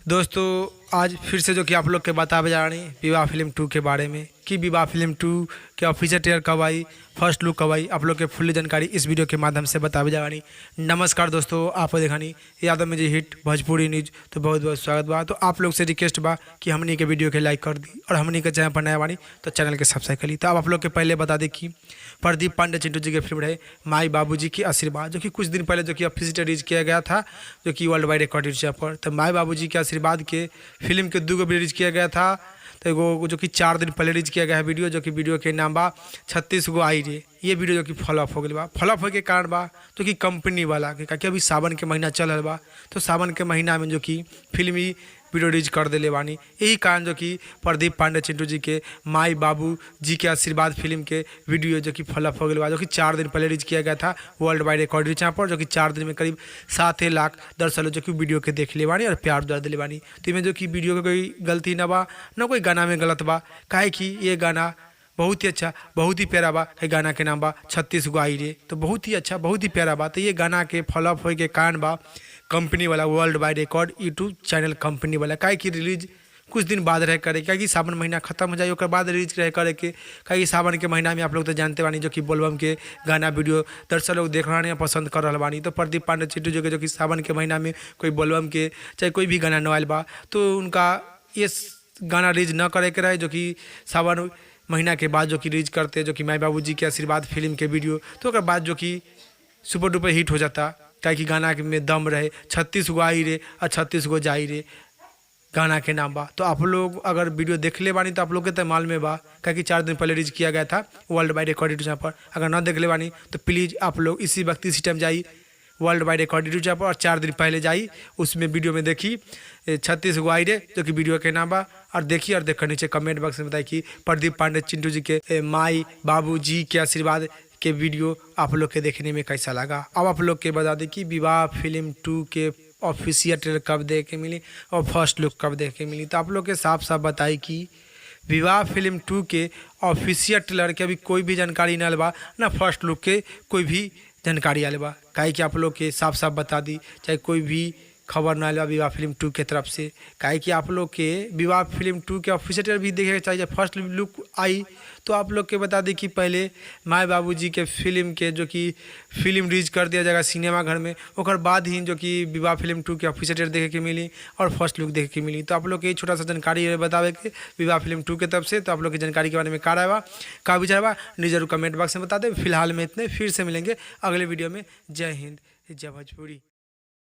दोस्तों आज फिर से जो कि आप लोग के बतावे जा रही विवाह फिल्म 2 के बारे में कि विवाह फिल्म 2 के ऑफिशियल ट्रेलर कब आई, फर्स्ट लुक कब आई, आप लोग के फुल जानकारी इस वीडियो के माध्यम से बतावे जा रही। नमस्कार दोस्तों, आप देखानी यादव में जी हिट भोजपुरी न्यूज, तो बहुत बहुत स्वागत बा। तो आप लोग से रिक्वेस्ट बा कि हमनी के वीडियो के लाइक कर दी और हमनी के चैनल पर नया बानी तो चैनल के सब्सक्राइब कर ली। तो आप लोग के पहले बता दें कि प्रदीप पांडे चिंटू जी की फिल्म रहे माई बाबूजी की आशीर्वाद, जो कि कुछ दिन पहले जो कि ऑफिशियल रिलीज किया गया था, जो कि वर्ल्ड वाइड रिकॉर्ड पर। तो माई बाबूजी के आशीर्वाद के फिल्म के 2 रिलीज किया गया था। तो एगो जो कि 4 दिन पहले रिलीज किया गया है वीडियो, जो कि वीडियो के नाम बा 36 गो आई रे। ये वीडियो जो कि फॉलोअप हो गई बा, फॉलोअप हो के कारण बा जो कि कंपनी वाला कि अभी सावन के महीना चल रहा बा, तो सावन के महीना में जो कि फिल्मी वीडियो रिलीज कर दिले बानी। यही कारण जो कि प्रदीप पांडे चिंटू जी के माई बाबू जी के आशीर्वाद फिल्म के वीडियो जो कि फॉलोअप हो गई बा, जो कि 4 दिन पहले रिलीज किया गया था वर्ल्ड वाइड रिकॉर्ड यहाँ पर, जो कि 4 दिन में करीब 7 लाख दर्शक जो कि वीडियो के देख ले बानी और प्यार द्वारा दिले बानी। तो इनमें जो कि वीडियो के कोई गलती ना बा, ना कोई गाना में गलत बा, काहे कि ये गाना बहुत ही अच्छा, बहुत ही प्यारा बा। ये गाना के नाम बा 36 गो आई रे। तो बहुत ही अच्छा, बहुत ही प्यारा बा। तो ये गाना के फॉलोअप हो के कारण बा कंपनी वाला world wide record YouTube channel company वाला काहे कि रिलीज कुछ दिन बाद रह करे, क्या कि सावन महीना खत्म हो जाए और बाद रिलीज रह करे के, क्या कि सावन के महीना में आप लोग तो जानते बानी जो कि बोलबम के गाना वीडियो दर्शक लोग देख रहे पसंद कर रहा बानी। तो प्रदीप पांडे चिंटू जो कि सावन के महीना में कोई बोलबम के चाहे कोई भी गाना नवाइल बा, तो उनका ये गाना रिलीज न करे के रहे, जो कि सावन महीना के बाद जो कि रिलीज करते, जो कि माई बाबू जी के आशीर्वाद फिल्म के वीडियो, तो उसके बाद जो कि सुपर डुपर हिट हो जाता, क्या कि गाना में दम रहे 36 गो आई रे और 36 गो जाई रे गाना के नाम बा। तो आप लोग अगर वीडियो देख ले बानी तो आप लोग के तो मालूम में बा, क्या कि 4 दिन पहले रिलीज किया गया था वर्ल्ड वाइड रिकॉर्ड यहाँ पर। अगर ना देख ले बानी तो प्लीज़ आप लोग इसी वक्त इसी टाइम जाइए वर्ल्ड वाइड रिकॉर्ड यहाँ पर और 4 दिन पहले जाइए, उसमें वीडियो में देखी 36 गो आई रे जो कि वीडियो के नाम बा, और देखिए और देखकर नीचे कमेंट बॉक्स में बताइए कि प्रदीप पांडे चिंटू जी के माई बाबू जी के आशीर्वाद के वीडियो आप लोग के देखने में कैसा लगा। अब आप लोग के बता दें कि विवाह फिल्म 2 के ऑफिशियल ट्रेलर कब देख के मिली और फर्स्ट लुक कब देख के मिली। तो आप लोग के साफ साफ बताई कि विवाह फिल्म 2 के ऑफिशियल ट्रेलर के अभी कोई भी जानकारी ना बा, ना फर्स्ट लुक के कोई भी जानकारी आल बा। काहे कि आप लोग के साफ साफ बता दी, चाहे कोई भी खबर ना आया विवाह फिल्म 2 के तरफ से। काहे कि आप लोग के विवाह फिल्म 2 के ऑफिशियल ट्रेलर भी देखे चाहिए, फर्स्ट लुक आई तो आप लोग के बता दें कि पहले माई बाबू जी के फिल्म के जो कि फिल्म रिलीज कर दिया जाएगा सिनेमा घर में, और बाद ही जो कि विवाह फिल्म 2 के ऑफिशियल ट्रेलर देखे के मिली और फर्स्ट लुक देखे के मिली। तो आप लोग के छोटा सा जानकारी बतावे के विवाह फिल्म 2 के तरफ से। तो आप लोग की जानकारी के बारे में का विचार बा जरूर कमेंट बॉक्स में बता दें। फिलहाल में इतने, फिर से मिलेंगे अगले वीडियो में। जय हिंद, जय भोजपुरी।